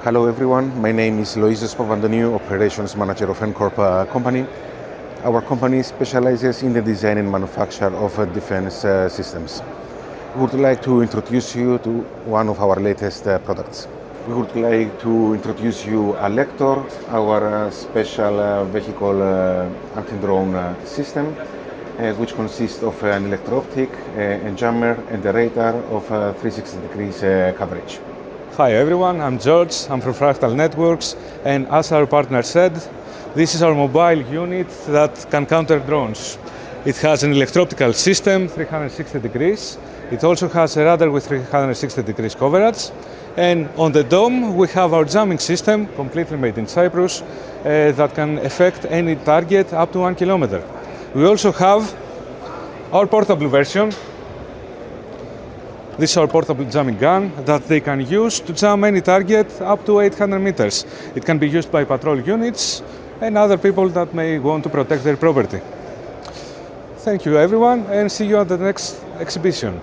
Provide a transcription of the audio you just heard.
Hello everyone, my name is Loizos Papantoniou, Operations Manager of ENCORP company. Our company specializes in the design and manufacture of defense systems. We would like to introduce you to one of our latest products. We would like to introduce you ALECTOR, our special vehicle anti-drone system, which consists of an electro-optic, a jammer and a radar of 360 degrees coverage. Hi everyone, I'm George, I'm from FRACTAL Networks, and as our partner said, this is our mobile unit that can counter drones. It has an electro-optical system, 360 degrees. It also has a radar with 360 degrees coverage. And on the dome, we have our jamming system, completely made in Cyprus, that can affect any target up to 1 kilometer. We also have our portable version. This is our portable jamming gun that they can use to jam any target up to 800 meters. It can be used by patrol units and other people that may want to protect their property. Thank you everyone, and see you at the next exhibition.